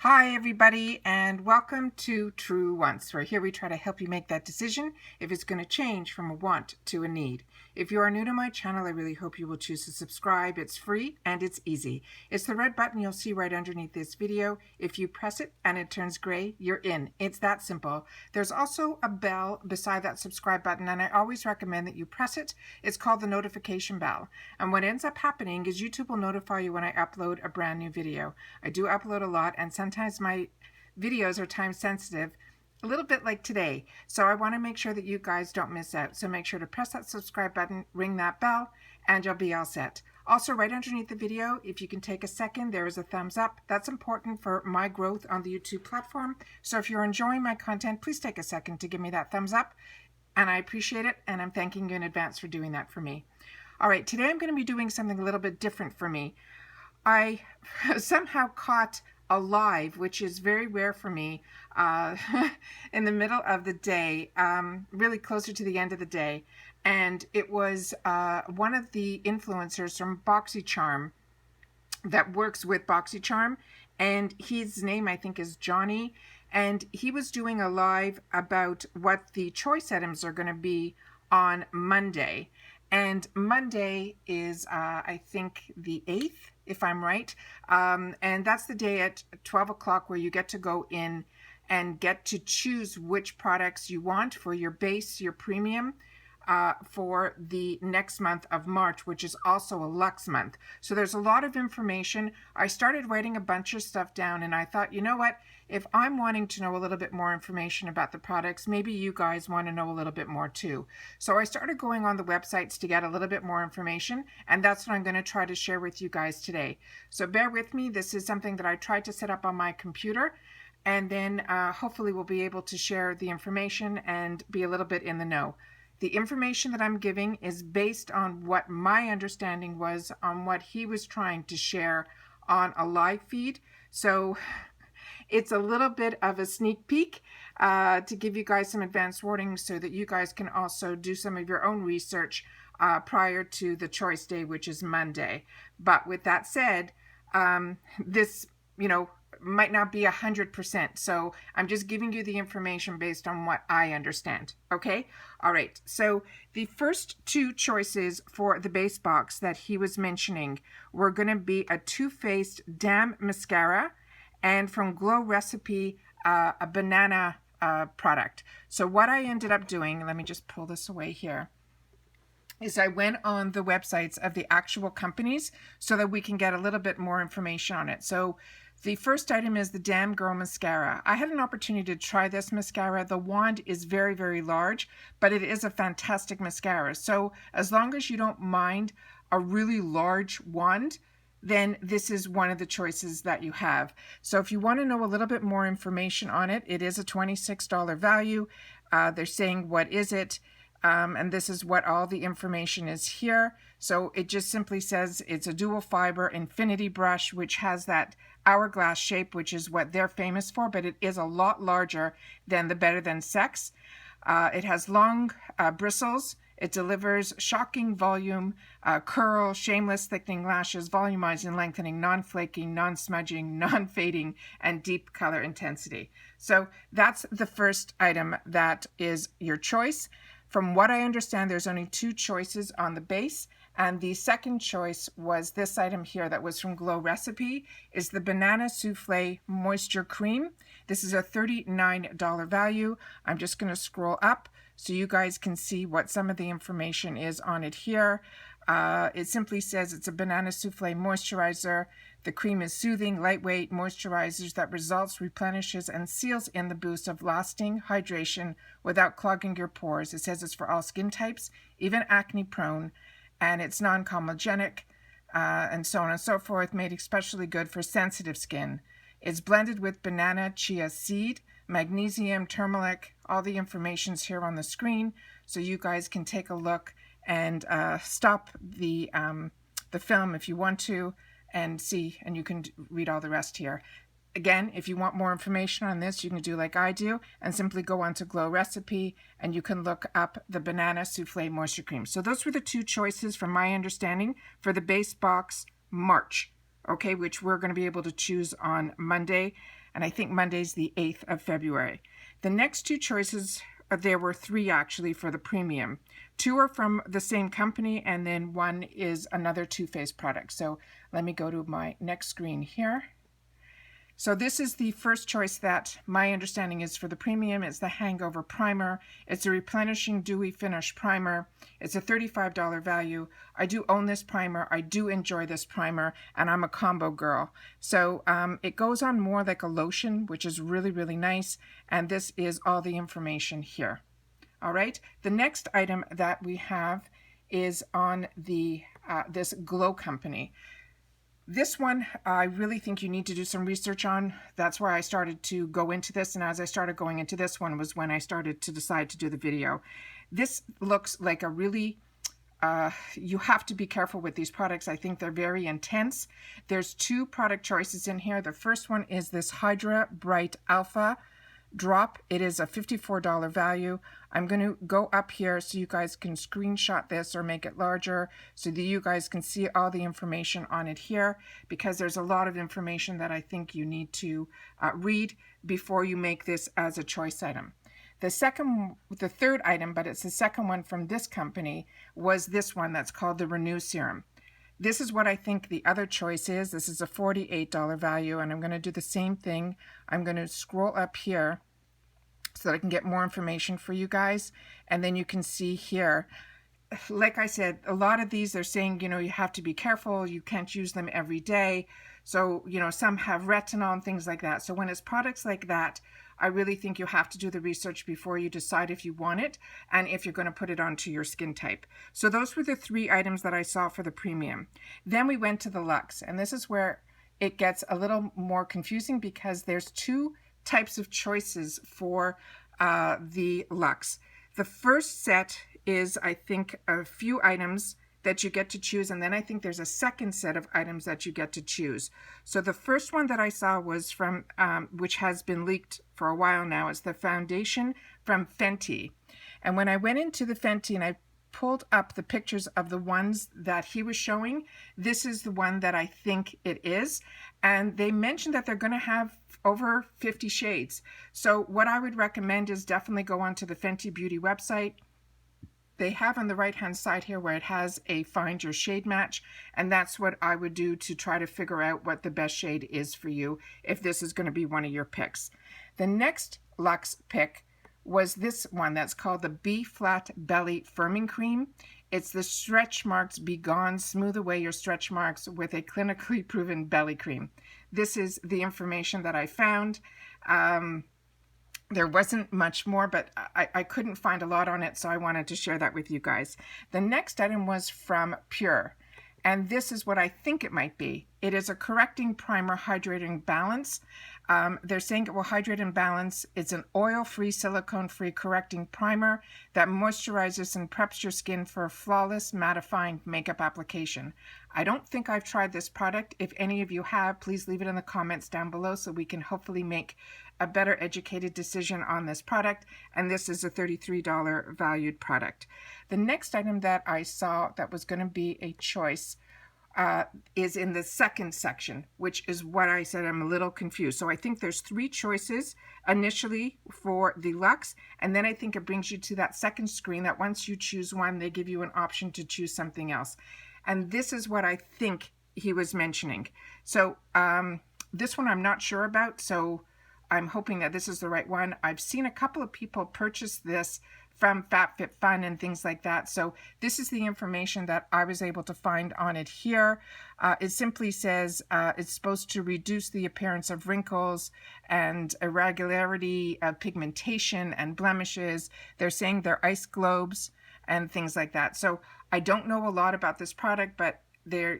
Hi everybody, and welcome to True Wants, where here we try to help you make that decision if it's going to change from a want to a need. If you are new to my channel, I really hope you will choose to subscribe. It's free and it's easy. It's the red button you'll see right underneath this video. If you press it and it turns gray, you're in. It's that simple. There's also a bell beside that subscribe button, and I always recommend that you press it. It's called the notification bell. And what ends up happening is YouTube will notify you when I upload a brand new video. I do upload a lot, and sometimes my videos are time sensitive, a little bit like today. So I want to make sure that you guys don't miss out. So make sure to press that subscribe button, ring that bell, and you'll be all set. Also, right underneath the video, if you can take a second, there is a thumbs up. That's important for my growth on the YouTube platform. So if you're enjoying my content, please take a second to give me that thumbs up. And I appreciate it, and I'm thanking you in advance for doing that for me. All right, today I'm going to be doing something a little bit different for me. I somehow caught a live, which is very rare for me, in the middle of the day, really closer to the end of the day. And it was one of the influencers from Boxycharm that works with Boxycharm, and his name I think is Johnny, and he was doing a live about what the choice items are going to be on Monday. And Monday is, I think, the 8th, if I'm right. And that's the day at 12 o'clock where you get to go in and get to choose which products you want for your base, your premium, for the next month of March, which is also a Luxe month. So there's a lot of information. I started writing a bunch of stuff down, and I thought, you know what? If I'm wanting to know a little bit more information about the products, maybe you guys want to know a little bit more too. So I started going on the websites to get a little bit more information, and that's what I'm going to try to share with you guys today. So bear with me. This is something that I tried to set up on my computer, and then hopefully we'll be able to share the information and be a little bit in the know. The information that I'm giving is based on what my understanding was on what he was trying to share on a live feed. So it's a little bit of a sneak peek to give you guys some advance warning so that you guys can also do some of your own research prior to the choice day, which is Monday. But with that said, this, might not be 100%. So I'm just giving you the information based on what I understand. Okay. All right. So the first two choices for the base box that he was mentioning were going to be a Too Faced Damn Mascara and from Glow Recipe, a banana product. So what I ended up doing, let me just pull this away here, is I went on the websites of the actual companies so that we can get a little bit more information on it. So the first item is the Damn Girl Mascara. I had an opportunity to try this mascara. The wand is very, very large, but it is a fantastic mascara. So as long as you don't mind a really large wand, then this is one of the choices that you have. So if you want to know a little bit more information on it, it is a $26 value. They're saying, what is it? And this is what all the information is here. So it just simply says it's a dual fiber infinity brush, which has that hourglass shape, which is what they're famous for, but it is a lot larger than the Better Than Sex. It has long bristles. It delivers shocking volume, curl, shameless thickening lashes, volumizing, lengthening, non-flaking, non-smudging, non-fading, and deep color intensity. So that's the first item that is your choice. From what I understand, there's only two choices on the base, and the second choice was this item here that was from Glow Recipe, is the Banana Soufflé Moisture Cream. This is a $39 value. I'm just going to scroll up so you guys can see what some of the information is on it here. It simply says it's a banana souffle moisturizer. The cream is soothing, lightweight moisturizers that results, replenishes, and seals in the boost of lasting hydration without clogging your pores. It says it's for all skin types, even acne prone, and it's non-comedogenic, and so on and so forth, made especially good for sensitive skin. It's blended with banana chia seed, magnesium, turmeric. All the information's here on the screen, so you guys can take a look and stop the film if you want to and see, and you can read all the rest here. Again, if you want more information on this, you can do like I do and simply go on to Glow Recipe and you can look up the Banana Soufflé Moisture Cream. So those were the two choices from my understanding for the base box March. okay, which we're going to be able to choose on Monday. And I think Monday's the 8th of February. The next two choices, there were three actually for the premium. Two are from the same company, and then one is another Too Faced product. So let me go to my next screen here. So this is the first choice that my understanding is for the premium. It's the Hangover Primer. It's a replenishing dewy finish primer. It's a $35 value. I do own this primer. I do enjoy this primer, and I'm a combo girl. So it goes on more like a lotion, which is really, really nice. And this is all the information here. All right. The next item that we have is on the this Glow Company. This one, I really think you need to do some research on. That's why I started to go into this. And as I started going into this one was when I started to decide to do the video. This looks like a really, you have to be careful with these products. I think they're very intense. There's two product choices in here. The first one is this Hydra Bright Alpha Drop. It is a $54 value. I'm going to go up here so you guys can screenshot this or make it larger so that you guys can see all the information on it here, because there's a lot of information that I think you need to read before you make this as a choice item. The third item, but it's the second one from this company, was this one that's called the Renew Serum. This is what I think the other choice is. This is a $48 value, and I'm going to do the same thing. I'm going to scroll up here so that I can get more information for you guys. And then you can see here, like I said, a lot of these, they're saying, you know, you have to be careful. You can't use them every day. So, you know, some have retinol and things like that. So when it's products like that, I really think you have to do the research before you decide if you want it and if you're going to put it onto your skin type. So those were the three items that I saw for the premium. Then we went to the Luxe, and this is where it gets a little more confusing because there's two types of choices for the Luxe. The first set is, I think, a few items that you get to choose, and then I think there's a second set of items that you get to choose. So the first one that I saw was from, which has been leaked for a while now, is the foundation from Fenty. And when I went into the Fenty and I pulled up the pictures of the ones that he was showing, this is the one that I think it is. And they mentioned that they're going to have over 50 shades. So what I would recommend is definitely go onto the Fenty Beauty website. They have on the right hand side here where it has a find your shade match, and that's what I would do to try to figure out what the best shade is for you if this is going to be one of your picks. The next Luxe pick was this one that's called the B Flat Belly Firming Cream. It's the Stretch Marks Be Gone, smooth away your stretch marks with a clinically proven belly cream. This is the information that I found. There wasn't much more, but I couldn't find a lot on it, so I wanted to share that with you guys. The next item was from Pure, and this is what I think it might be. It is a correcting primer hydrating balance. They're saying it will hydrate and balance. It's an oil-free, silicone-free correcting primer that moisturizes and preps your skin for a flawless, mattifying makeup application. I don't think I've tried this product. If any of you have, please leave it in the comments down below so we can hopefully make a better educated decision on this product. And this is a $33 valued product. The next item that I saw that was going to be a choice is in the second section, which is what I said I'm a little confused. So I think there's three choices initially for the Luxe, and then I think it brings you to that second screen that once you choose one, they give you an option to choose something else. And this is what I think he was mentioning. So this one I'm not sure about, so I'm hoping that this is the right one. I've seen a couple of people purchase this from FabFitFun and things like that. So this is the information that I was able to find on it here. It simply says it's supposed to reduce the appearance of wrinkles and irregularity of pigmentation and blemishes. They're saying they're ice globes and things like that. So I don't know a lot about this product, but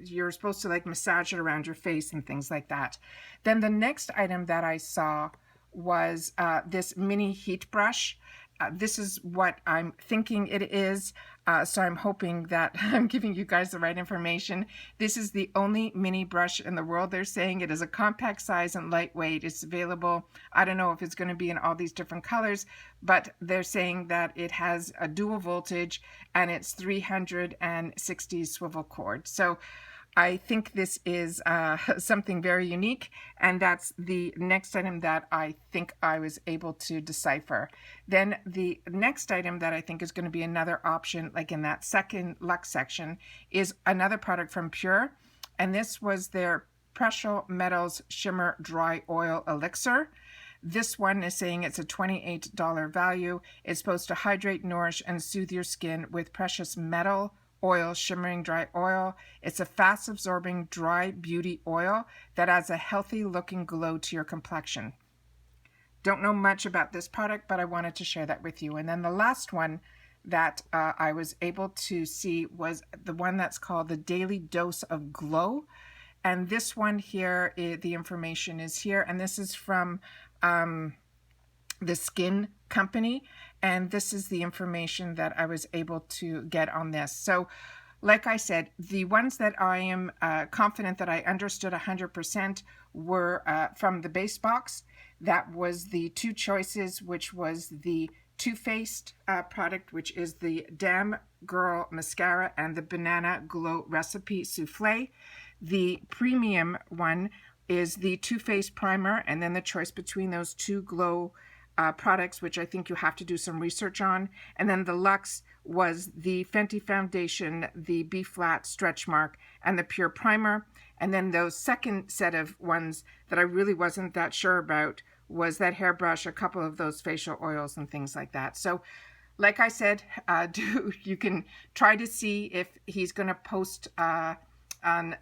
you're supposed to like massage it around your face and things like that. Then the next item that I saw was this mini heat brush. This is what I'm thinking it is, so I'm hoping that I'm giving you guys the right information. This is the only mini brush in the world. They're saying it is a compact size and lightweight. It's available. I don't know if it's going to be in all these different colors, but they're saying that it has a dual voltage and it's 360 swivel cord. So I think this is something very unique, and that's the next item that I think I was able to decipher. Then the next item that I think is going to be another option, like in that second Luxe section, is another product from Pure, and this was their Precious Metals Shimmer Dry Oil Elixir. This one is saying it's a $28 value. It's supposed to hydrate, nourish, and soothe your skin with precious metal oil, shimmering dry oil. It's a fast absorbing dry beauty oil that adds a healthy looking glow to your complexion. Don't know much about this product, but I wanted to share that with you. And then the last one that I was able to see was the one that's called the Daily Dose of Glow. And this one here, the information is here, and this is from the Skin Company, and this is the information that I was able to get on this. So like I said, the ones that I am confident that I understood 100% were from the base box. That was the two choices, which was the Too Faced product, which is the Damn Girl Mascara and the Banana Glow Recipe Souffle. The premium one is the Too Faced Primer, and then the choice between those two glow products, which I think you have to do some research on. And then the Luxe was the Fenty Foundation, the B-Flat Stretch Mark, and the Pure Primer. And then those second set of ones that I really wasn't that sure about was that hairbrush, a couple of those facial oils and things like that. So like I said, you can try to see if he's going to post on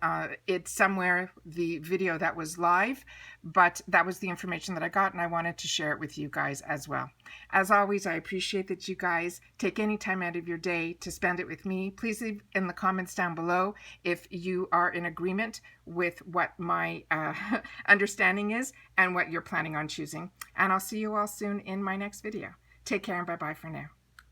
it somewhere, the video that was live, but that was the information that I got, and I wanted to share it with you guys as well. As always, I appreciate that you guys take any time out of your day to spend it with me. Please leave in the comments down below if you are in agreement with what my understanding is and what you're planning on choosing. And I'll see you all soon in my next video. Take care and bye-bye for now.